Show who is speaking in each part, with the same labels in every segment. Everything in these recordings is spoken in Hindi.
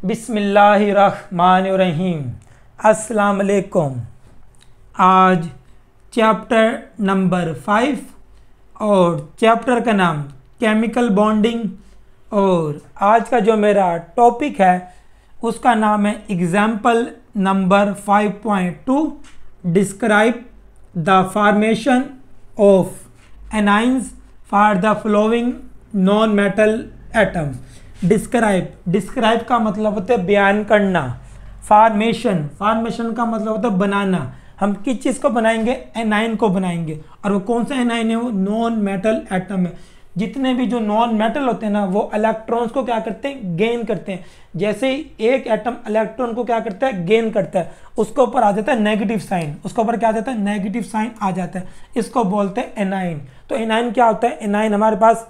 Speaker 1: बिस्मिल्लाहिर्रहमानिर्रहीम। अस्सलाम वालेकुम। आज चैप्टर नंबर 5 और चैप्टर का नाम केमिकल बॉन्डिंग, और आज का जो मेरा टॉपिक है उसका नाम है example number 5.2 describe the formation of anions for the flowing non metal atom. Describe का मतलब होता है बयान करना। फॉर्मेशन का मतलब होता है बनाना। हम किस चीज़ को बनाएंगे? एनाइन को बनाएंगे। और वो कौन सा एनाइन है? वो नॉन मेटल एटम है। जितने भी जो नॉन मेटल होते हैं ना, वो इलेक्ट्रॉन्स को क्या करते हैं? गेन करते हैं। जैसे ही एक एटम इलेक्ट्रॉन को क्या करता है? गेन करता है, उसके ऊपर आ जाता है नेगेटिव साइन। उसके ऊपर क्या आ जाता है? नेगेटिव साइन आ जाता है। इसको बोलते हैं एनाइन। तो एनाइन क्या होता है? एनाइन हमारे पास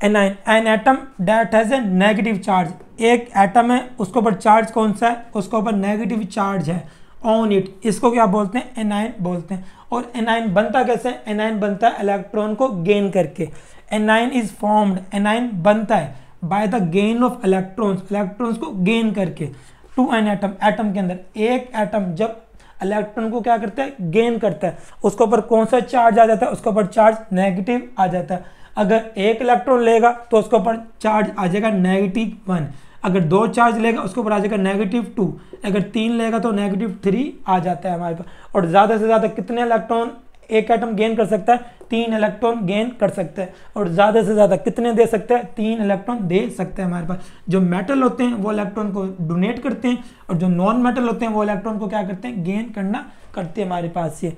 Speaker 1: anion an atom that has a negative charge. एक एटम है, उसके ऊपर चार्ज कौन सा है? उसके ऊपर नेगेटिव चार्ज है ऑन इट। इसको क्या बोलते हैं? एनाइन बोलते हैं। और एनाइन बनता कैसे? एनाइन बनता है इलेक्ट्रॉन को गेन करके। एनाइन इज फॉर्म्ड, एनाइन बनता है by the gain of electrons को गेन करके टू एन एटम। एटम के अंदर एक एटम जब इलेक्ट्रॉन को क्या करता है? गेन करता है, उसके ऊपर कौन सा चार्ज आ जाता है? उसके ऊपर चार्ज नेगेटिव आ जाता है। अगर एक इलेक्ट्रॉन लेगा तो उसके ऊपर चार्ज आ जाएगा -1। अगर दो चार्ज लेगा उसके ऊपर आ जाएगा -2। अगर 3 लेगा तो -3 आ जाता है हमारे पास। और ज़्यादा से ज़्यादा कितने इलेक्ट्रॉन एक एटम गेन कर सकता है? 3 इलेक्ट्रॉन गेन कर सकता है। और ज़्यादा से ज़्यादा कितने दे सकते हैं? 3 इलेक्ट्रॉन दे सकते हैं हमारे पास। जो मेटल होते हैं वो इलेक्ट्रॉन को डोनेट करते हैं, और जो नॉन मेटल होते हैं वो इलेक्ट्रॉन को क्या करते हैं? गेन करते हैं हमारे पास ये।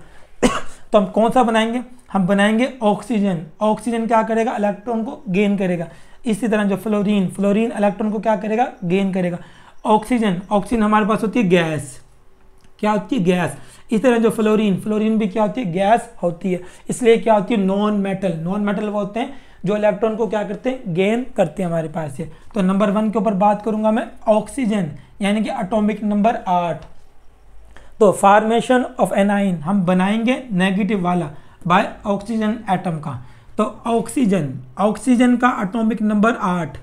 Speaker 1: तो हम कौन सा बनाएंगे? हम बनाएंगे ऑक्सीजन। ऑक्सीजन क्या करेगा? इलेक्ट्रॉन को गेन करेगा। इसी तरह जो फ्लोरीन इलेक्ट्रॉन को क्या करेगा? गेन करेगा। ऑक्सीजन हमारे पास होती है गैस। क्या होती है? गैस। इस तरह जो फ्लोरीन भी क्या होती है? गैस होती है। इसलिए क्या होती है? नॉन मेटल वो होते हैं जो इलेक्ट्रॉन को क्या करते हैं? गेन करते हैं हमारे पास से। तो नंबर 1 के ऊपर बात करूंगा मैं, ऑक्सीजन, यानी कि एटॉमिक नंबर 8। तो फॉर्मेशन ऑफ एनाइन हम बनाएंगे नेगेटिव वाला बाय ऑक्सीजन एटम का। तो ऑक्सीजन का एटॉमिक नंबर 8।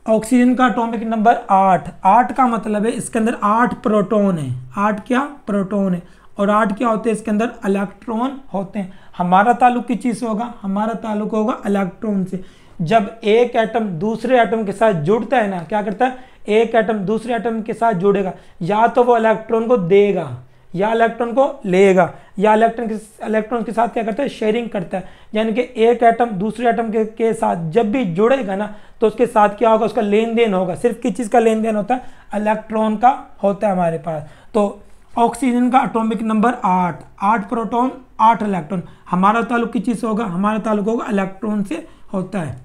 Speaker 1: ऑक्सीजन का एटॉमिक नंबर 8 का मतलब है इसके अंदर 8 प्रोटॉन है। 8 क्या? प्रोटॉन है। और 8 क्या होते हैं? इसके अंदर इलेक्ट्रॉन होते हैं। हमारा ताल्लुक किस चीज़ से होगा? हमारा ताल्लुक होगा इलेक्ट्रॉन से। जब एक एटम दूसरे एटम के साथ जुड़ता है ना, क्या करता है? एक एटम दूसरे एटम के साथ जुड़ेगा, या तो वो इलेक्ट्रॉन को देगा या इलेक्ट्रॉन को लेगा, या इलेक्ट्रॉन के साथ क्या करता है? शेयरिंग करता है। यानी कि एक एटम दूसरे एटम के साथ जब भी जुड़ेगा ना, तो उसके साथ क्या होगा? उसका लेन देन होगा। सिर्फ किस चीज़ का लेन देन होता है? इलेक्ट्रॉन का होता है हमारे पास। तो ऑक्सीजन का एटॉमिक नंबर 8 प्रोटॉन 8 इलेक्ट्रॉन। हमारा ताल्लुक किस चीज़ से होगा? हमारा ताल्लुक होगा इलेक्ट्रॉन से होता है।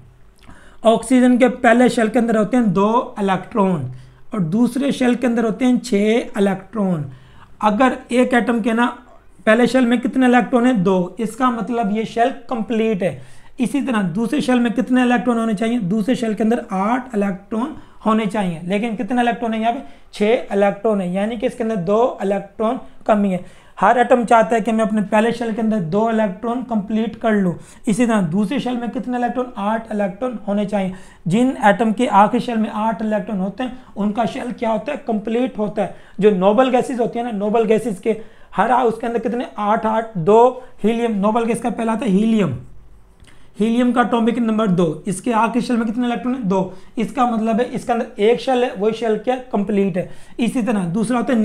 Speaker 1: ऑक्सीजन के पहले शेल के अंदर होते हैं 2 इलेक्ट्रॉन, और दूसरे शेल के अंदर होते हैं 6 इलेक्ट्रॉन। अगर एक एटम के ना पहले शेल में कितने इलेक्ट्रॉन है? 2। इसका मतलब ये शेल कंप्लीट है। इसी तरह दूसरे शेल में कितने इलेक्ट्रॉन होने चाहिए? दूसरे शेल के अंदर 8 इलेक्ट्रॉन होने चाहिए। लेकिन कितने इलेक्ट्रॉन है यहाँ पे? 6 इलेक्ट्रॉन है, यानी कि इसके अंदर 2 इलेक्ट्रॉन कमी है। हर एटम चाहता है कि मैं अपने पहले शेल के अंदर 2 इलेक्ट्रॉन कंप्लीट कर लूँ। इसी तरह दूसरे शेल में कितने इलेक्ट्रॉन? 8 इलेक्ट्रॉन होने चाहिए। जिन एटम के आखिरी शेल में 8 इलेक्ट्रॉन होते हैं उनका शेल क्या होता है? कंप्लीट होता है। जो नोबल गैसेज होती है ना, नोबल गैसेज के हर उसके अंदर कितने? 8 2 हीलियम। नोबल गैस का पहला आता है हीलियम का एटॉमिक नंबर 2। इसके आखिरी शेल में कितने इलेक्ट्रॉन है? 2। इसका मतलब है इसके अंदर एक शेल है, वही शेल क्या? कंप्लीट है। इसी तरह दूसरा होता है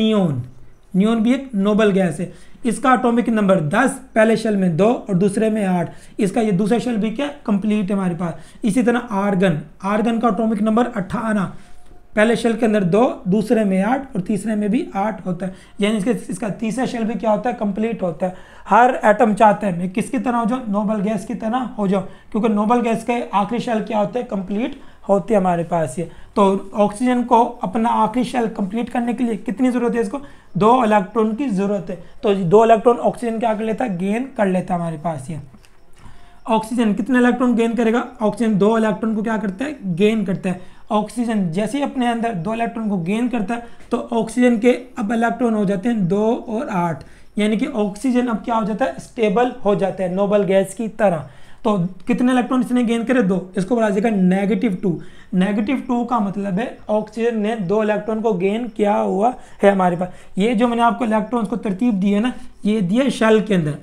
Speaker 1: नियोन भी एक नोबल गैस है। इसका एटॉमिक नंबर 10, पहले शेल में 2 और दूसरे में 8। इसका ये दूसरा शेल भी क्या? कंप्लीट है हमारे पास। इसी तरह आर्गन का एटॉमिक नंबर 18, पहले शेल के अंदर 2, दूसरे में 8 और तीसरे में भी 8 होता है। यानी इसका तीसरा शेल भी क्या होता है? कंप्लीट होता है। हर एटम चाहता है मैं किसकी तरह हो जाऊँ? नोबल गैस की तरह हो जाऊँ, क्योंकि नोबल गैस के आखिरी शेल क्या होते हैं? कंप्लीट होते हैं हमारे पास ये। तो ऑक्सीजन को अपना आखिरी शेल कंप्लीट करने के लिए कितनी ज़रूरत है? इसको 2 इलेक्ट्रॉन की ज़रूरत है। तो 2 इलेक्ट्रॉन ऑक्सीजन क्या कर लेता है? गेन कर लेता है हमारे पास ये। ऑक्सीजन कितने इलेक्ट्रॉन गेन करेगा? ऑक्सीजन 2 इलेक्ट्रॉन को क्या करता है? गेन करता है। ऑक्सीजन जैसे ही अपने अंदर 2 इलेक्ट्रॉन को गेन करता है तो ऑक्सीजन के अब इलेक्ट्रॉन हो जाते हैं 2 और 8, यानी कि ऑक्सीजन अब क्या हो जाता है? स्टेबल हो जाता है नोबल गैस की तरह। तो कितने इलेक्ट्रॉन इसने गेन करे? 2। इसको बोला जाएगा -2। -2 का मतलब है ऑक्सीजन ने 2 इलेक्ट्रॉन को गेन किया हुआ है हमारे पास। ये जो मैंने आपको इलेक्ट्रॉन्स को तरतीब दी है ना, ये दिए शेल के अंदर।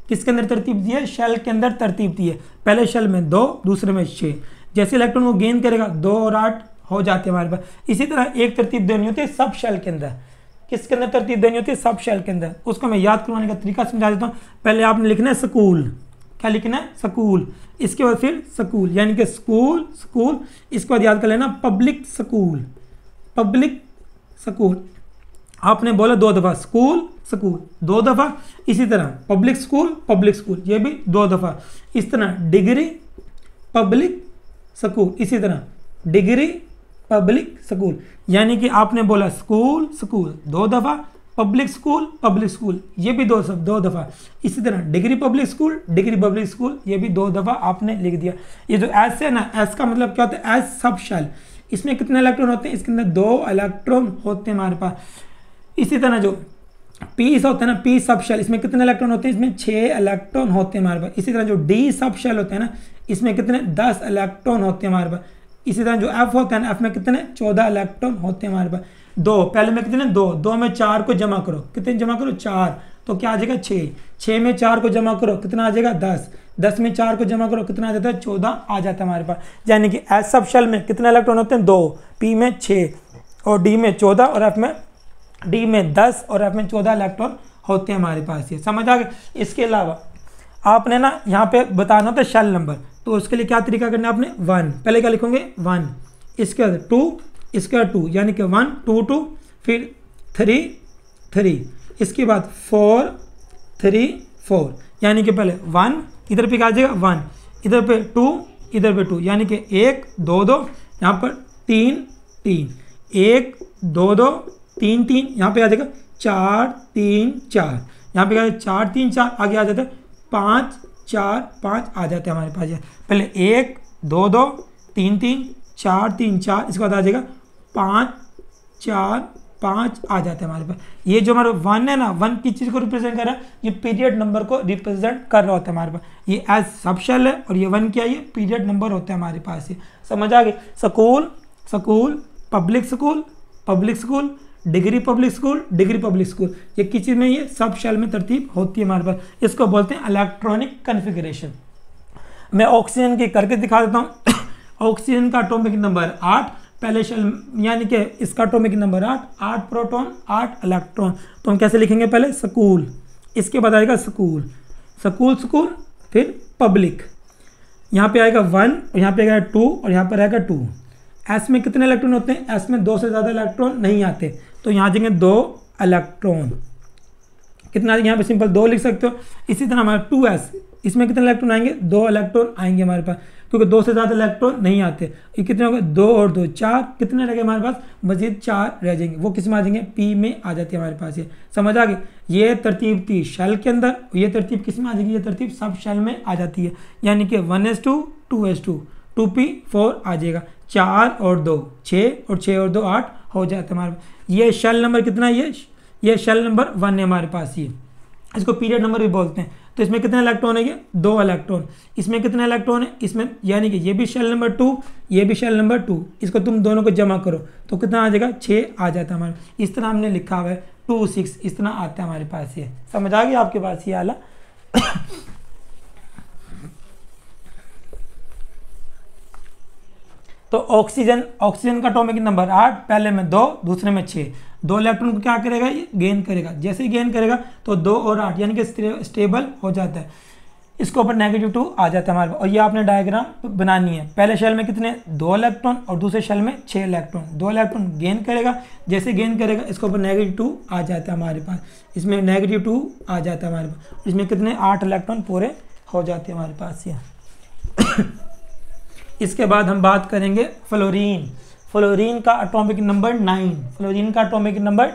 Speaker 1: किसके अंदर तरतीब दी है? शेल के अंदर तरतीब दी है। पहले शेल में 2, दूसरे में 6। जैसे इलेक्ट्रॉन को गेन करेगा 2 और 8 हो जाते हैं हमारे पास। इसी तरह एक तरतीब देनी होती है सब शेल के अंदर। किसके अंदर तरतीब देनी होती है? सब शेल के अंदर। उसको मैं याद करवाने का तरीका समझा देता हूँ। पहले आपने लिखना है स्कूल। क्या लिखना है? स्कूल। इसके बाद फिर स्कूल, यानी कि स्कूल स्कूल। इसके बाद याद कर लेना पब्लिक स्कूल। पब्लिक स्कूल आपने बोला 2 दफ़ा, स्कूल स्कूल 2 दफ़ा। इसी तरह पब्लिक स्कूल ये भी 2 दफ़ा। इस तरह डिग्री पब्लिक स्कूल, इसी तरह डिग्री पब्लिक स्कूल। यानी कि आपने बोला स्कूल स्कूल 2 दफ़ा, पब्लिक स्कूल ये भी 2 दफ़ा। इसी तरह डिग्री पब्लिक स्कूल ये भी 2 दफ़ा आपने लिख दिया। ये जो एस है ना, एस का मतलब क्या होता है? S sub shell. इसमें कितने इलेक्ट्रॉन होते हैं? इसके अंदर 2 इलेक्ट्रॉन होते हैं हमारे पास। इसी तरह जो पी होता है ना, पी सब शेल, इसमें कितने इलेक्ट्रॉन होते हैं? इसमें 6 इलेक्ट्रॉन होते हैं हमारे पास। इसी तरह जो डी सब शेल होते हैं ना, इसमें कितने? 10 इलेक्ट्रॉन होते हैं हमारे पास। इसी तरह जो एफ होता है ना, एफ में कितने? 14 इलेक्ट्रॉन होते हैं हमारे पास। 2 पहले में कितने? 2 में 4 को जमा करो, कितने जमा करो? 4, तो क्या आ जाएगा? 6। 6 में 4 को जमा करो, कितना आ जाएगा? 10। 10 में 4 को जमा करो, कितना आ जाता है? 14 आ जाता है हमारे पास। यानी कि एस सब शेल में कितने इलेक्ट्रॉन होते हैं? 2, पी में 6 और डी में 14 और एफ में डी में 10 और एफ में 14 इलेक्ट्रॉन होते हैं हमारे पास। ये समझ आ गया? इसके अलावा आपने ना यहाँ पे बताना होता है शेल नंबर, तो उसके लिए क्या तरीका करना है आपने? 1 पहले क्या लिखोगे? 1, इसके बाद 2, इसके बाद 2, यानी कि 1 2 2, फिर 3 3, इसके बाद 4 3 4, यानी कि पहले 1 इधर पे क्या आ जाएगा? 1, इधर पे 2, इधर पे 2, यानी कि 1 2 2, यहाँ पर 3 3, 1 2 2 3 3, यहाँ पे आ जाएगा 4 3 4, यहाँ पे क्या 4 3 4, आगे आ जाता है 5 4 5 आ जाते हैं हमारे पास। पहले 1 2 2 3 3 4 3 4, इसके बाद आ जाएगा 5 4 5 आ जाते हैं हमारे पास। ये जो हमारा 1 है ना, 1 किस चीज़ को रिप्रेजेंट कर रहा है? ये पीरियड नंबर को रिप्रेजेंट कर रहा होता है हमारे पास। ये एज सब शेल है और ये 1 क्या है? ये पीरियड नंबर होता है हमारे पास। ये समझ आ गई? School school public school degree public school ये किस चीज़ में? ये सब शेल में तरतीब होती है हमारे पास। इसको बोलते हैं इलेक्ट्रॉनिक कन्फिगरेशन। मैं ऑक्सीजन की करके दिखा देता हूँ। ऑक्सीजन का एटॉमिक नंबर 8, पहले शेल, यानी कि इसका एटॉमिक नंबर 8 प्रोटॉन 8 इलेक्ट्रॉन। तो हम कैसे लिखेंगे? पहले स्कूल, इसके बाद आएगा स्कूल फिर पब्लिक, यहाँ पे आएगा 1 और यहाँ पे आएगा 2 और यहाँ पर आएगा 2। एस में कितने इलेक्ट्रॉन होते हैं? एस में 2 से ज़्यादा इलेक्ट्रॉन नहीं आते, तो यहाँ जाएंगे 2 इलेक्ट्रॉन। कितना यहाँ पे सिंपल 2 लिख सकते हो। इसी तरह हमारा 2s, इसमें कितने इलेक्ट्रॉन आएंगे? 2 इलेक्ट्रॉन आएंगे हमारे पास, क्योंकि 2 से ज़्यादा इलेक्ट्रॉन नहीं आते। ये कितने हो गए? 2 और 2 4, कितने रह गए हमारे पास? मजीद 4 रह जाएंगे। वो किस में आ जाएंगे? पी में आ जाती है हमारे पास। ये समझ आ गई? ये तरतीब थी शेल के अंदर, ये तरतीब किस में आ जाएगी? ये तरतीब सब शेल में आ जाती है। यानी कि 1s2 2s2 2p4 आ जाएगा। 4 और 2 6 और 6 और 2 8 हो जाता है हमारे पास। ये शेल नंबर कितना है? ये शेल नंबर 1 है हमारे पास। ये इसको पीरियड नंबर भी बोलते हैं। तो इसमें कितने इलेक्ट्रॉन है? ये 2 इलेक्ट्रॉन। इसमें कितने इलेक्ट्रॉन है? इसमें, यानी कि ये भी शेल नंबर 2, ये भी शेल नंबर 2, इसको तुम दोनों को जमा करो तो कितना आ जाएगा? 6 आ जाता है हमारे। इस तरह हमने लिखा हुआ है 2 6, इस तरह आता है हमारे पास। ये समझ आ गया आपके पास? ये आला तो ऑक्सीजन का एटॉमिक नंबर 8, पहले में 2, दूसरे में 6। 2 इलेक्ट्रॉन को क्या करेगा? ये गेन करेगा। जैसे ही गेन करेगा तो 2 और 8 यानी कि स्टेबल हो जाता है। इसके ऊपर -2 आ जाता है हमारे पास। और ये आपने डायग्राम बनानी है। पहले शेल में कितने? 2 इलेक्ट्रॉन और दूसरे शेल में 6 इलेक्ट्रॉन। 2 इलेक्ट्रॉन गेन करेगा, जैसे गेन करेगा इसके ऊपर -2 आ जाता है हमारे पास। इसमें -2 आ जाता है हमारे पास। इसमें कितने? 8 इलेक्ट्रॉन पूरे हो जाते हैं हमारे पास। ये इसके बाद हम बात करेंगे फ्लोरीन का एटॉमिक नंबर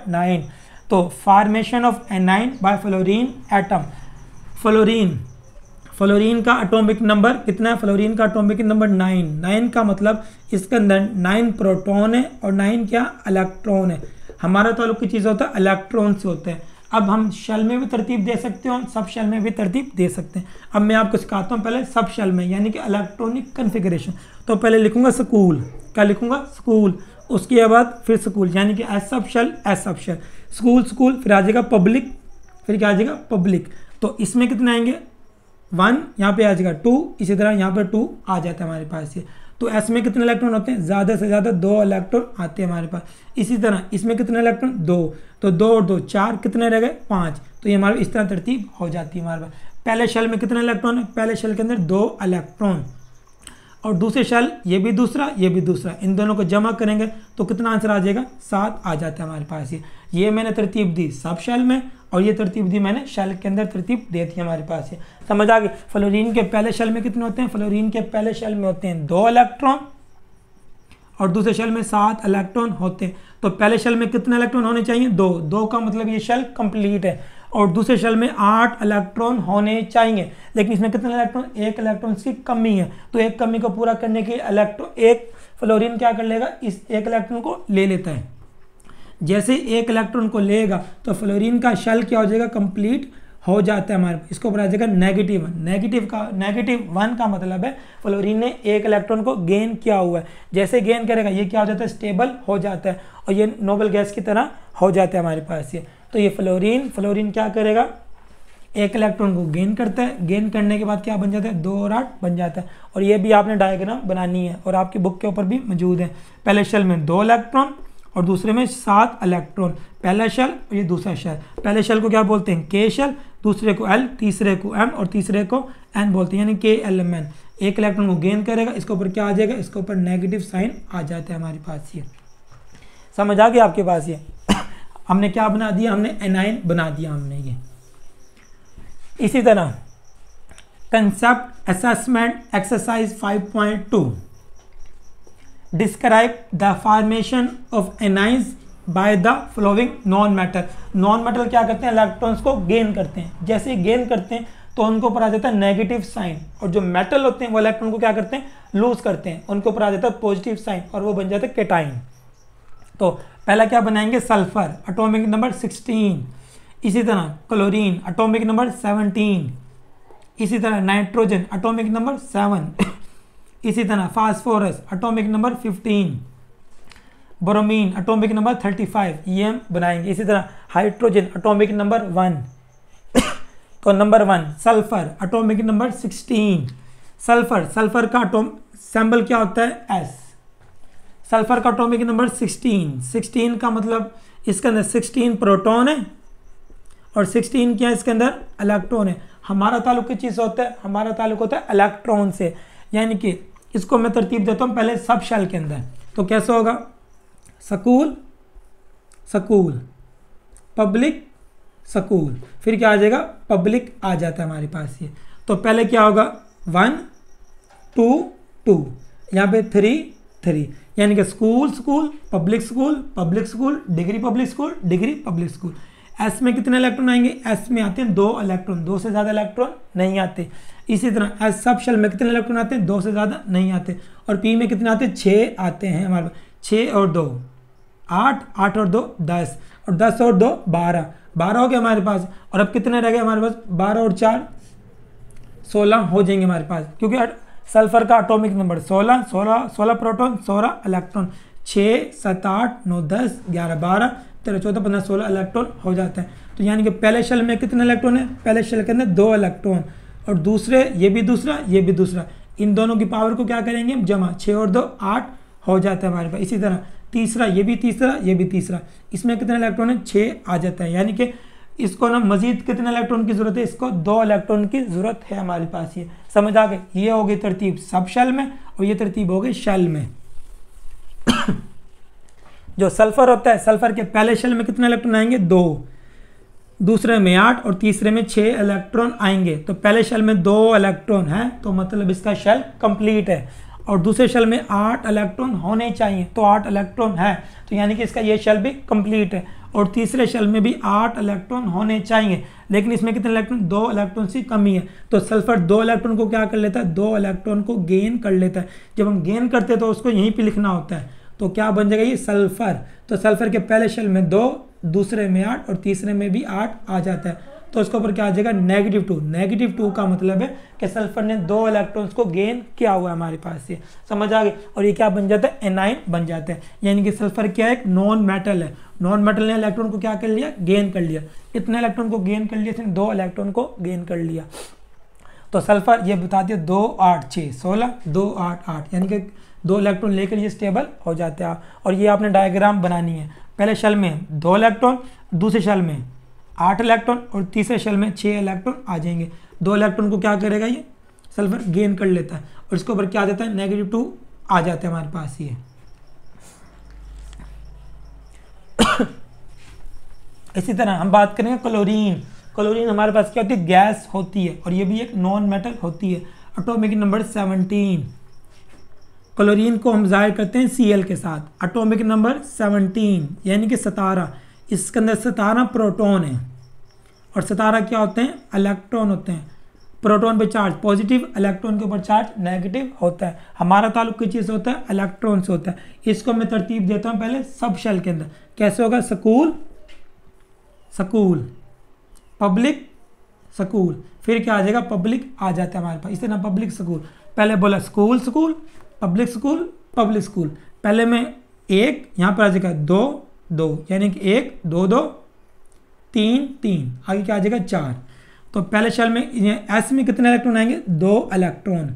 Speaker 1: 9। तो formation of anion by fluorine atom. Fluorine का एटॉमिक नंबर कितना है? फ्लोरीन का एटॉमिक नंबर 9 का मतलब इसके अंदर 9 प्रोटॉन है और 9 क्या? इलेक्ट्रॉन है। हमारा ताल्लुक की चीज़ होता है इलेक्ट्रॉन से होता है। अब हम शेल में भी तरतीब दे सकते हो, सब शेल में भी तरतीब दे सकते हैं। अब मैं आपको सिखाता हूँ पहले सब शेल में, यानी कि इलेक्ट्रॉनिक कन्फिगरेशन। तो पहले लिखूंगा स्कूल, क्या लिखूंगा स्कूल, उसके बाद फिर स्कूल यानी कि S sub shell, S sub shell, school school, फिर आ जाएगा पब्लिक, फिर क्या आ जाएगा पब्लिक। तो इसमें कितने आएंगे 1, यहाँ पे आ जाएगा 2, इसी तरह यहाँ पर 2 आ जाता है हमारे पास ये। तो एस में कितने इलेक्ट्रॉन होते हैं, ज़्यादा से ज़्यादा 2 इलेक्ट्रॉन आते हैं हमारे पास। इसी तरह इसमें कितने इलेक्ट्रॉन 2, तो 2 और 2 4, कितने रह गए 5। तो ये हमारे इस तरह तरतीब हो जाती है हमारे पास। पहले शेल में कितने इलेक्ट्रॉन है, पहले शेल के अंदर 2 इलेक्ट्रॉन, और दूसरे शेल ये भी दूसरा ये भी दूसरा, इन दोनों को जमा करेंगे तो कितना आंसर आ जाएगा 7 आ जाता है हमारे पास। ये मैंने तरतीब दी सब शेल में, और ये तरतीब दी मैंने शेल के अंदर तरतीब दी थी हमारे पास। ये समझ आ गई। फ्लोरीन के पहले शेल में कितने होते हैं, फ्लोरीन के पहले शेल में होते हैं 2 इलेक्ट्रॉन, और दूसरे शेल में 7 इलेक्ट्रॉन होते हैं। तो पहले शेल में कितने इलेक्ट्रॉन होने चाहिए, 2 का मतलब ये शेल कंप्लीट है। और दूसरे शेल में 8 इलेक्ट्रॉन होने चाहिए, लेकिन इसमें कितने इलेक्ट्रॉन, 1 इलेक्ट्रॉन की कमी है। तो एक कमी को पूरा करने के एक फ्लोरीन क्या कर लेगा, इस 1 इलेक्ट्रॉन को ले लेता है। जैसे 1 इलेक्ट्रॉन को लेगा तो फ्लोरीन का शेल क्या हो जाएगा, कंप्लीट हो जाता है हमारे। इसको ऊपर आ जाएगा -1। -1 का मतलब है फ्लोरीन ने 1 इलेक्ट्रॉन को गेन किया हुआ है। जैसे गेन करेगा ये क्या हो जाता है, स्टेबल हो जाता है, और ये नोबल गैस की तरह हो जाता है हमारे पास ये। तो ये फ्लोरीन क्या करेगा, 1 इलेक्ट्रॉन को गेन करता है, गेन करने के बाद क्या बन जाता है, 2 और 8 बन जाता है। और ये भी आपने डायग्राम बनानी है और आपकी बुक के ऊपर भी मौजूद है। पहले शेल में 2 इलेक्ट्रॉन और दूसरे में 7 इलेक्ट्रॉन, पहला शेल और ये दूसरा शेल। पहले शेल को क्या बोलते हैं, के शेल, दूसरे को एल, तीसरे को एम और तीसरे को एन बोलते हैं, यानी KLMN। 1 इलेक्ट्रॉन को गेन करेगा, इसके ऊपर क्या आ जाएगा, इसके ऊपर नेगेटिव साइन आ जाता है हमारे पास। ये समझ आ गया आपके पास। ये हमने क्या बना दिया, हमने एनाइन बना दिया हमने ये। इसी तरह concept assessment exercise 5.2 describe the formation of anions by the flowing non metal. Non metal क्या करते हैं, इलेक्ट्रॉन्स को गेन करते हैं। जैसे गेन करते हैं तो उनको ऊपर आ जाता है नेगेटिव साइन, और जो मेटल होते हैं वो इलेक्ट्रॉन को क्या करते हैं, लूज करते हैं, उनको ऊपर आ जाता है पॉजिटिव साइन, और वो बन जाता है केटाइन। तो पहला क्या बनाएंगे, सल्फर, एटॉमिक नंबर 16। इसी तरह क्लोरीन, एटॉमिक नंबर 17। इसी तरह नाइट्रोजन, एटॉमिक नंबर 7। इसी तरह phosphorus, atomic number 15। Bromine, atomic number 35, ये हम बनाएंगे। इसी तरह हाइड्रोजन, एटॉमिक नंबर 1। तो number 1 sulphur, atomic number 16। Sulphur का सिंबल क्या होता है, S। सल्फर का एटॉमिक नंबर 16 का मतलब इसके अंदर 16 प्रोटॉन है और 16 क्या है, इसके अंदर इलेक्ट्रॉन है। हमारा ताल्लुक किस चीज़ से होता है, हमारा ताल्लुक होता है इलेक्ट्रॉन से। यानी कि इसको मैं तरतीब देता हूँ पहले सब शेल के अंदर। तो कैसे होगा, स्कूल, पब्लिक, स्कूल, फिर क्या आ जाएगा, पब्लिक आ जाता है हमारे पास ये। तो पहले क्या होगा, 1 2 2, यहाँ पे 3 यानी कि school, public school, degree public school. S में कितने इलेक्ट्रॉन आएंगे, एस में आते हैं 2 इलेक्ट्रॉन, 2 से ज़्यादा इलेक्ट्रॉन नहीं आते। इसी तरह एस सब शेल में कितने इलेक्ट्रॉन आते हैं, 2 से ज़्यादा नहीं आते। और पी में कितने आते हैं, 6 आते हैं हमारे पास। 6 और 2 8, 8 और 2 10, और 10 और 2 12 हो गए हमारे पास। और अब कितने रह गए हमारे पास, 12 और 4 16 हो जाएंगे हमारे पास, क्योंकि सल्फर का atomic number 16 proton 16 electron. 6 7 8 9 10 11 12 13 14 15 16 electron हो जाता है। तो यानी कि पहले शेल में कितने इलेक्ट्रॉन है, पहले शेल के अंदर 2 इलेक्ट्रॉन, और दूसरे ये भी दूसरा, इन दोनों की पावर को क्या करेंगे हम, जमा। 6 और 2 8 हो जाता है हमारे पास। इसी तरह तीसरा, ये भी तीसरा, इसमें कितने इलेक्ट्रॉन है, 6 आ जाता है। यानी कि इसको ना मजीद कितने इलेक्ट्रॉन की जरूरत है, इसको 2 इलेक्ट्रॉन की जरूरत है हमारे पास। ये समझ आ गए। ये हो गई तरतीब सब शेल में, और ये तरतीब हो गई शेल में। जो सल्फर होता है, सल्फर के पहले शेल में कितने इलेक्ट्रॉन आएंगे, 2, दूसरे में 8 और तीसरे में 6 इलेक्ट्रॉन आएंगे। तो पहले शेल में 2 इलेक्ट्रॉन है, तो मतलब इसका शेल कंप्लीट है। और दूसरे शेल में 8 इलेक्ट्रॉन होने चाहिए, तो 8 इलेक्ट्रॉन है, तो यानी कि इसका ये शेल भी कंप्लीट है। और तीसरे शेल में भी 8 इलेक्ट्रॉन होने चाहिए, लेकिन इसमें कितने इलेक्ट्रॉन, 2 इलेक्ट्रॉन की कमी है। तो सल्फर 2 इलेक्ट्रॉन को क्या कर लेता है, 2 इलेक्ट्रॉन को गेन कर लेता है। जब हम गेन करते हैं तो उसको यहीं पे लिखना होता है। तो क्या बन जाएगा ये, सल्फर। तो सल्फर के पहले शेल में 2, दूसरे में 8 और तीसरे में भी 8 आ जाता है, तो उसके ऊपर क्या आ जाएगा -2। -2 का मतलब है कि सल्फर ने 2 इलेक्ट्रॉन्स को गेन किया हुआ है हमारे पास से, समझ आ गई। और ये क्या बन जाता है, एनाइन बन जाता है, यानी कि सल्फर क्या है, एक नॉन मेटल है। नॉन मेटल ने इलेक्ट्रॉन को क्या कर लिया, गेन कर लिया। इतने इलेक्ट्रॉन को गेन कर लिया, इसने 2 इलेक्ट्रॉन को गेन कर लिया। तो सल्फर ये बता दिया 2 8 6 16 2 8 8, यानी कि 2 इलेक्ट्रॉन लेकर ये स्टेबल हो जाते हैं। और ये आपने डायग्राम बनानी है, पहले शेल में 2 इलेक्ट्रॉन, दूसरे शेल में 8 इलेक्ट्रॉन और तीसरे शेल में 6 इलेक्ट्रॉन आ जाएंगे। 2 इलेक्ट्रॉन को क्या करेगा, ये सल्फर गेन कर लेता है और इसके ऊपर क्या आ जाता है, -2 आ जाता है हमारे पास ये। इसी तरह हम बात करेंगे क्लोरीन। क्लोरीन हमारे पास क्या होती है, गैस होती है और ये भी एक नॉन मेटल होती है। Atomic number 17। क्लोरीन को हम जाहिर करते हैं Cl के साथ। एटॉमिक नंबर 17 यानी कि 17। इसके अंदर 17 प्रोटॉन है और 17 क्या होते हैं, इलेक्ट्रॉन होते हैं। प्रोटॉन पे चार्ज पॉजिटिव, इलेक्ट्रॉन के ऊपर चार्ज नेगेटिव होता है। हमारा ताल्लुक किस चीज़ से होता है, इलेक्ट्रॉन से होता है। इसको मैं तरतीब देता हूँ पहले सब शेल के अंदर। कैसे होगा, स्कूल स्कूल, पब्लिक स्कूल, फिर क्या आ जाएगा, पब्लिक आ जाता है हमारे पास। इसी तरह पब्लिक स्कूल, पहले बोला school school, public school, public school. पहले में 1, यहाँ पर आ जाएगा 2 2, यानी कि 1 2 2 3 3, आगे क्या आ जाएगा 4। तो पहले शेल में एस में कितने इलेक्ट्रॉन आएंगे, 2 इलेक्ट्रॉन,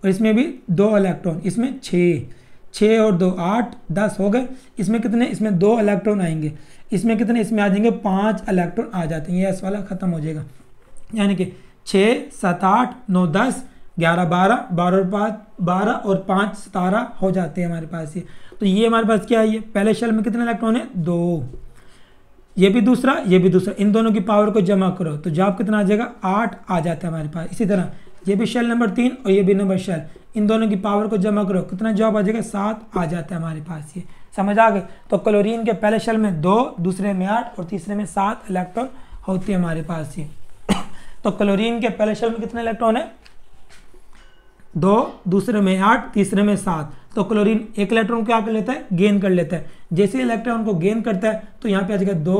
Speaker 1: और इसमें भी 2 इलेक्ट्रॉन, इसमें 6 और 2 8 10 हो गए। इसमें कितने, इसमें 2 इलेक्ट्रॉन आएंगे। इसमें कितने, इसमें आ जाएंगे 5 इलेक्ट्रॉन आ जाते हैं। ये एस वाला खत्म हो जाएगा, यानी कि 6 7 8 9 10 11 12 12 और 5 12 और 5 17 हो जाते हैं हमारे पास ये। तो ये हमारे पास क्या है, ये पहले शेल में कितने इलेक्ट्रॉन है, 2। ये भी दूसरा, ये भी दूसरा, इन दोनों की पावर को जमा करो तो जवाब कितना आ जाएगा, 8 आ जाता है हमारे पास। इसी तरह ये भी शेल नंबर 3 और ये भी नंबर शेल, इन दोनों की पावर को जमा करो, कितना जवाब आ जाएगा, 7 आ जाता है हमारे पास ये। समझ आ गए। तो क्लोरीन के पहले शेल में 2, दूसरे में 8 और तीसरे में 7 इलेक्ट्रॉन होते हैं हमारे पास ये। तो क्लोरीन के पहले शेल में कितने इलेक्ट्रॉन है, 2, दूसरे में 8, तीसरे में 7। तो क्लोरीन एक इलेक्ट्रॉन क्या कर लेता है, गेन कर लेता है। जैसे इलेक्ट्रॉन को गेन करता है तो यहाँ पे आ जाएगा 2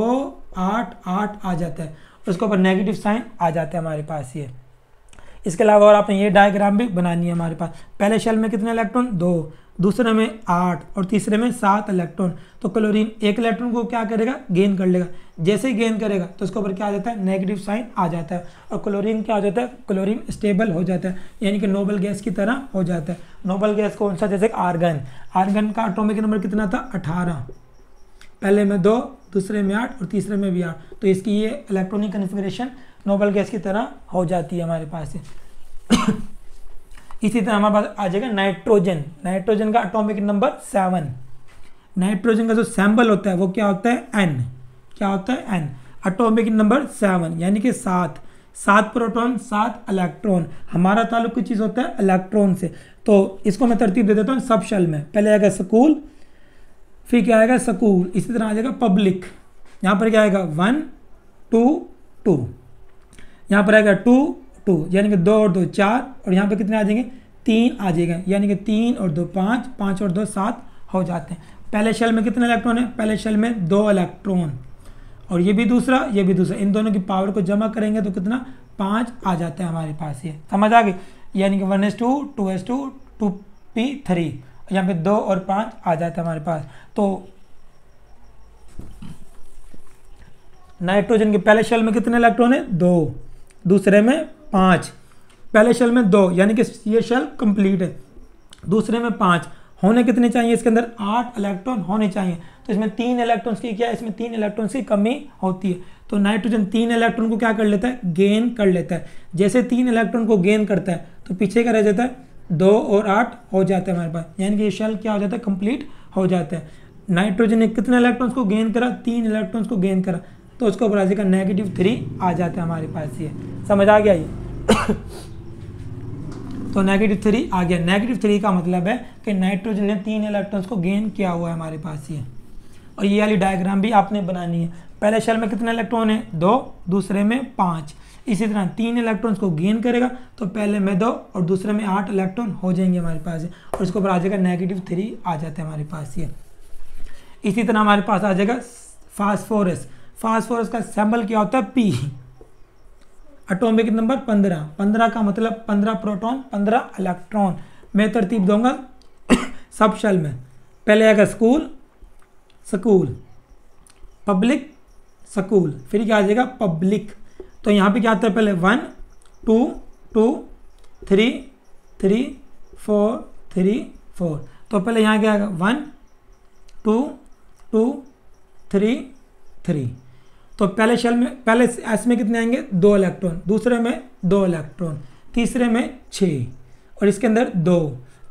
Speaker 1: 8 8 आ जाता है, उसके ऊपर नेगेटिव साइन आ जाता है हमारे पास ये। इसके अलावा और आपने ये डायग्राम भी बनानी है हमारे पास। पहले शेल में कितने इलेक्ट्रॉन, 2, दूसरे में 8 और तीसरे में 7 इलेक्ट्रॉन। तो क्लोरीन एक इलेक्ट्रॉन को क्या करेगा, गेन कर लेगा। जैसे ही गेन करेगा तो उसके ऊपर क्या आ जाता है, नेगेटिव साइन आ जाता है और क्लोरीन क्या हो जाता है, क्लोरीन स्टेबल हो जाता है, यानी कि नोबल गैस की तरह हो जाता है। नोबल गैस कौन सा, जैसे आर्गन। आर्गन का एटॉमिक नंबर कितना था, 18। पहले में 2, दूसरे में 8 और तीसरे में भी 8। तो इसकी ये इलेक्ट्रॉनिक कन्फिगरेशन नोबल गैस की तरह हो जाती है हमारे पास। इसी तरह हमारे पास आ जाएगा नाइट्रोजन। नाइट्रोजन का एटॉमिक नंबर 7। नाइट्रोजन का जो सैंबल होता है वो क्या होता है, N। क्या होता है, N। एटॉमिक नंबर 7 यानी कि 7 प्रोटॉन 7 इलेक्ट्रॉन। हमारा ताल्लुक किस चीज़ होता है, इलेक्ट्रॉन से। तो इसको मैं तरतीब दे देता हूँ सब शेल में। पहले आएगा स्कूल, फिर क्या आएगा स्कूल, इसी तरह आ जाएगा पब्लिक। यहाँ पर क्या आएगा 1 2 2, यहाँ पर आएगा 2 2, यानी कि 2 और 2 4, और यहाँ पे कितने आ जाएंगे, 3 आ जाएगा, यानी कि 3 और 2 5, 5 और 2 7 हो जाते हैं। पहले शेल में कितने इलेक्ट्रॉन है, पहले शेल में 2 इलेक्ट्रॉन, और ये भी दूसरा, ये भी दूसरा, इन दोनों की पावर को जमा करेंगे तो कितना, 5 आ जाता है हमारे पास ये। समझ आ गई, यानी कि 1s2 2s2 2p3, यहाँ पे 2 और 5 आ जाता है हमारे पास। तो नाइट्रोजन के पहले शेल में कितने इलेक्ट्रॉन है, 2, दूसरे में 5, पहले शेल में 2, यानी कि ये शेल कंप्लीट है। दूसरे में 5 होने कितने चाहिए, इसके अंदर 8 इलेक्ट्रॉन होने चाहिए। तो इसमें 3 इलेक्ट्रॉन्स की क्या है, इसमें 3 इलेक्ट्रॉन्स की कमी होती है। तो नाइट्रोजन 3 इलेक्ट्रॉन को क्या कर लेता है, गेन कर लेता है। जैसे 3 इलेक्ट्रॉन को गेन करता है तो पीछे का रह जाता है, 2 और 8 हो जाता है हमारे पास, यानी कि ये शेल क्या हो जाता है, कंप्लीट हो जाता है। नाइट्रोजन ने कितने इलेक्ट्रॉन्स को गेन करा, 3 इलेक्ट्रॉन्स को गेन करा, तो उसको ऊपर आ जाएगा -3 आ जाता है हमारे पास ये। समझ आ गया ये। तो -3 आ गया। -3 का मतलब है कि नाइट्रोजन ने 3 इलेक्ट्रॉन्स को गेन किया हुआ है हमारे पास ये। और ये वाली डायग्राम भी आपने बनानी है। पहले शेल में कितने इलेक्ट्रॉन है, 2, दूसरे में 5। इसी तरह 3 इलेक्ट्रॉन्स को गेन करेगा तो पहले में 2 और दूसरे में 8 इलेक्ट्रॉन हो जाएंगे हमारे पास, और इसको ऊपर आ जाएगा -3 आ जाता है हमारे पास ये। इसी तरह हमारे पास आ जाएगा फास्फोरस। फास्फोरस का सिंबल क्या होता है? P। Atomic number 15। 15 का मतलब 15 प्रोटॉन 15 इलेक्ट्रॉन। मैं तरतीब दूंगा सब शेल में। पहले आएगा स्कूल, स्कूल, पब्लिक, स्कूल, फिर क्या आ जाएगा? पब्लिक। तो यहाँ पे क्या आता है? पहले 1 2 2 3 3 4 3 4। तो पहले यहाँ क्या आएगा? 1 2 2 3 3। तो पहले शेल में, पहले एस में कितने आएंगे? 2 इलेक्ट्रॉन, दूसरे में 2 इलेक्ट्रॉन, तीसरे में 6 और इसके अंदर 2।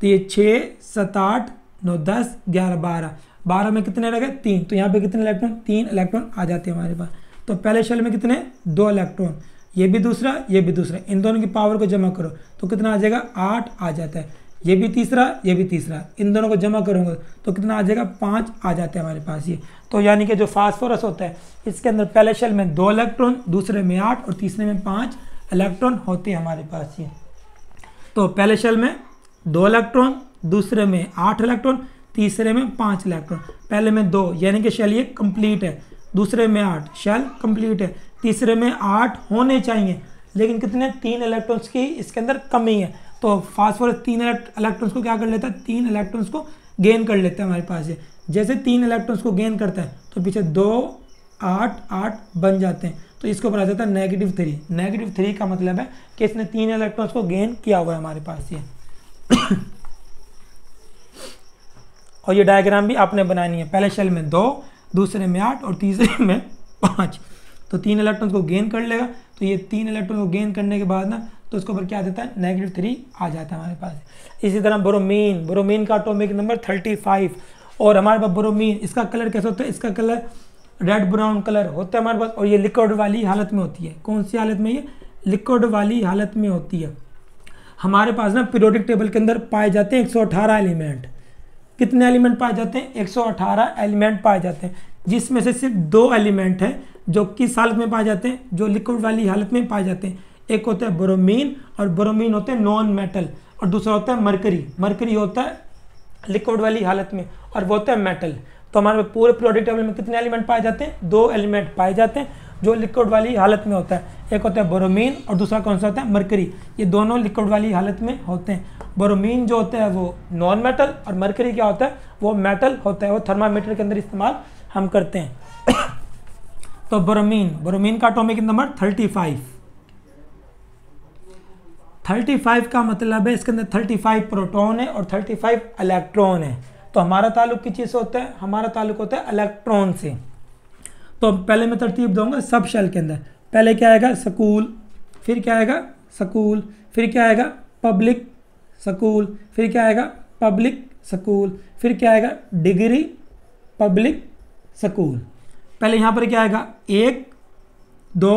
Speaker 1: तो ये 6 7 8 9 10 11 12। 12 में कितने रह गए? 3। तो यहाँ पे कितने इलेक्ट्रॉन? 3 इलेक्ट्रॉन आ जाते हैं हमारे पास। तो पहले शेल में कितने? 2 इलेक्ट्रॉन, ये भी दूसरा, ये भी दूसरा, इन दोनों की पावर को जमा करो तो कितना आ जाएगा? 8 आ जाता है। ये भी तीसरा, ये भी तीसरा, इन दोनों को जमा करूँगा तो कितना आ जाएगा? 5 आ जाता है हमारे पास ये। तो यानी कि जो फास्फोरस होता है इसके अंदर पहले शेल में 2 इलेक्ट्रॉन, दूसरे में 8 और तीसरे में 5 इलेक्ट्रॉन होते हैं हमारे पास ये। तो पहले शेल में 2 इलेक्ट्रॉन, दूसरे में 8 इलेक्ट्रॉन, तीसरे में 5 इलेक्ट्रॉन। पहले में 2 यानी कि शेल ये कंप्लीट है, दूसरे में 8 शेल कंप्लीट है, तीसरे में 8 होने चाहिए लेकिन कितने? 3 इलेक्ट्रॉन्स की इसके अंदर कमी है। तो फास्फोरस 3 इलेक्ट्रॉन्स को क्या कर लेता है? 3 इलेक्ट्रॉन्स को गेन कर लेता है हमारे पास ये। जैसे 3 इलेक्ट्रॉन्स को गेन करता है तो पीछे 2 8 8 बन जाते हैं। तो इसके ऊपर आ जाता है -3। -3 का मतलब है कि इसने 3 इलेक्ट्रॉन्स को गेन किया हुआ है हमारे पास ये। और ये डायग्राम भी आपने बनानी है। पहले शेल में 2, दूसरे में 8 और तीसरे में 5। तो 3 इलेक्ट्रॉन्स को गेन कर लेगा। तो ये 3 इलेक्ट्रॉन को गेन करने के बाद ना तो उसके ऊपर क्या देता है? -3 आ जाता है हमारे पास। इसी तरह ब्रोमीन, ब्रोमीन का एटॉमिक नंबर 35। और हमारे पास ब्रोमीन, इसका कलर कैसा होता है? इसका कलर रेड ब्राउन कलर होता है हमारे पास और ये लिक्विड वाली हालत में होती है। कौन सी हालत में? ये लिक्विड वाली हालत में होती है। हमारे पास ना पीरियोडिक टेबल के अंदर पाए जाते हैं 118 एलिमेंट। कितने एलिमेंट पाए जाते हैं? 118 एलिमेंट पाए जाते हैं, जिसमें से सिर्फ 2 एलिमेंट हैं जो किस हालत में पाए जाते हैं? जो लिक्विड वाली हालत में पाए जाते हैं। एक होता है ब्रोमीन, और ब्रोमीन होते हैं नॉन मेटल, और दूसरा होता है मरकरी। मरकरी होता है लिक्विड वाली हालत में और वो होता है मेटल। तो हमारे पूरे पीरियोडिक टेबल में कितने एलिमेंट पाए जाते हैं? 2 एलिमेंट पाए जाते हैं जो लिक्विड वाली हालत में होता है। एक होता है ब्रोमीन और दूसरा कौन सा होता है? मरकरी। ये दोनों लिक्विड वाली हालत में होते हैं। ब्रोमीन जो होता है वो नॉन मेटल और मरकरी क्या होता है? वो मेटल होता है। वो थर्मामीटर के अंदर इस्तेमाल हम करते हैं। तो ब्रोमीन, ब्रोमीन का एटॉमिक नंबर 35। 35 का मतलब है इसके अंदर 35 प्रोटॉन है और 35 इलेक्ट्रॉन है। तो हमारा ताल्लुक किस चीज़ से होता है? हमारा ताल्लुक होता है इलेक्ट्रॉन से। तो पहले मैं तरतीब दूंगा सब शेल के अंदर। पहले क्या आएगा? स्कूल, फिर क्या आएगा? स्कूल, फिर क्या आएगा? पब्लिक स्कूल, फिर क्या आएगा? पब्लिक स्कूल, फिर क्या आएगा? Degree public school. पहले यहाँ पर क्या आएगा? 1 2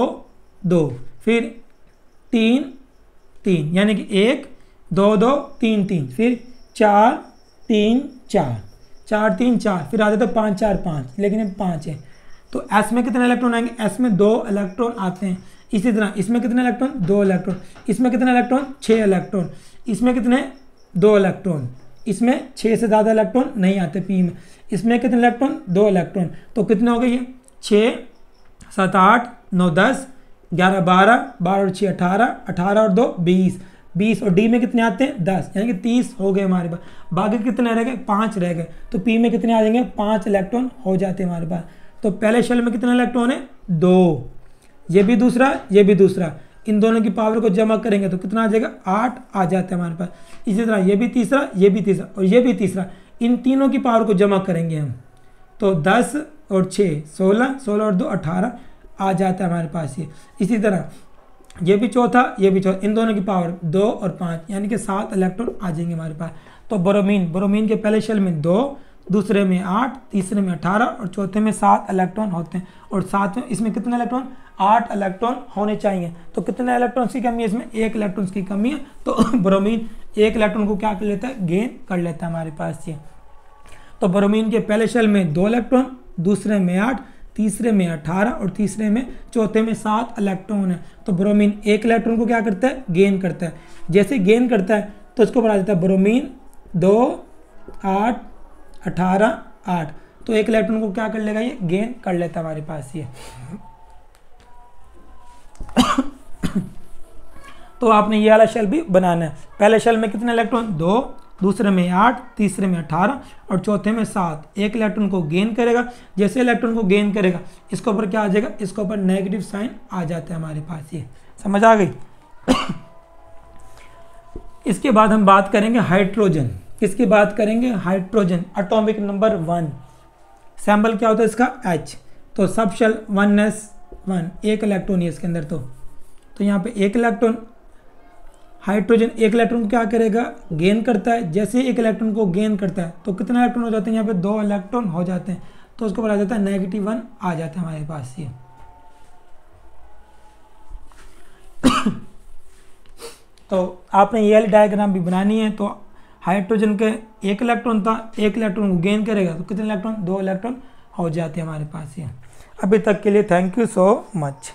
Speaker 1: 2, फिर 3 3, यानी कि 1 2 2 3 3, फिर 4 3 4 4 3 4, फिर आ जाता है 5 4 5, लेकिन ये 5 है। तो एस में कितने इलेक्ट्रॉन आएंगे? एस में 2 इलेक्ट्रॉन आते हैं। इसी तरह इसमें कितने इलेक्ट्रॉन? 2 इलेक्ट्रॉन। इसमें कितने इलेक्ट्रॉन? 6 इलेक्ट्रॉन। इसमें कितने? 2 इलेक्ट्रॉन। इसमें 6 से ज़्यादा इलेक्ट्रॉन नहीं आते पी में। इसमें कितने इलेक्ट्रॉन? 2 इलेक्ट्रॉन। तो कितने हो गए ये? 6 7 8 9 10 11 12 12 और 6 18 18 और 2 20 20, और डी में कितने आते हैं? 10, यानी कि 30 हो गए हमारे पास। बाकी कितने रह गए? 5 रह गए। तो पी में कितने आ जाएंगे? 5 इलेक्ट्रॉन हो जाते हैं हमारे पास। तो पहले शेल में कितने इलेक्ट्रॉन है? 2। ये भी दूसरा, ये भी दूसरा, इन दोनों की पावर को जमा करेंगे तो कितना आ जाएगा? 8 आ जाता है हमारे पास। इसी तरह ये भी तीसरा, ये भी तीसरा और ये भी तीसरा, इन तीनों की पावर को जमा करेंगे हम तो 10 और 6 16, 16 और 2 18 आ जाता है हमारे पास ये। इसी तरह ये भी चौथा, ये भी चौथा, इन दोनों की पावर 2 और 5, यानी कि 7 इलेक्ट्रॉन आ जाएंगे हमारे पास। तो ब्रोमीन, ब्रोमीन के पहले शेल में 2, दूसरे में 8, तीसरे में 18 और चौथे में 7 इलेक्ट्रॉन होते हैं। और साथ में इसमें कितने इलेक्ट्रॉन? 8 इलेक्ट्रॉन होने चाहिए। तो कितने इलेक्ट्रॉन्स की कमी है? इसमें 1 इलेक्ट्रॉन्स की कमी है। तो ब्रोमीन 1 इलेक्ट्रॉन को क्या कर लेता है? गेन कर लेता है हमारे पास ये। तो ब्रोमीन के पहले शेल में 2 इलेक्ट्रॉन, दूसरे में 8, तीसरे में 18 और तीसरे में चौथे में 7 इलेक्ट्रॉन है। तो ब्रोमीन 1 इलेक्ट्रॉन को क्या करता है? गेन करता है। जैसे गेन करता है तो इसको ऊपर आ जाता है ब्रोमीन 2 8 18 8। तो एक इलेक्ट्रॉन को क्या कर लेगा, ये गेन कर लेता है हमारे पास ये। तो आपने ये वाला शेल भी बनाना है। पहले शेल में कितने इलेक्ट्रॉन, 2, दूसरे में 8, तीसरे में 18 और चौथे में 7। एक इलेक्ट्रॉन को गेन करेगा, जैसे इलेक्ट्रॉन को गेन करेगा इसके ऊपर क्या आ जाएगा, इसके ऊपर नेगेटिव साइन आ जाता है हमारे पास, ये समझ आ गई। इसके बाद हम बात करेंगे हाइड्रोजन। किसकी बात करेंगे, हाइड्रोजन, एटॉमिक नंबर 1, सैंपल क्या होता है इसका H। तो सब शेल 1s1, एक इलेक्ट्रॉन है इसके अंदर। तो यहाँ पे एक इलेक्ट्रॉन, हाइड्रोजन एक इलेक्ट्रॉन को क्या करेगा, गेन करता है। जैसे एक इलेक्ट्रॉन को गेन करता है तो कितना इलेक्ट्रॉन हो जाते हैं, यहाँ पे 2 इलेक्ट्रॉन हो जाते हैं। तो उसके ऊपर आ जाता है -1 आ जाता है हमारे पास ये। तो आपने ये वाली डायग्राम भी बनानी है। तो हाइड्रोजन के एक इलेक्ट्रॉन था, एक इलेक्ट्रॉन को गेन करेगा तो कितने इलेक्ट्रॉन, 2 इलेक्ट्रॉन हो जाते हैं हमारे पास ये। अभी तक के लिए थैंक यू सो मच।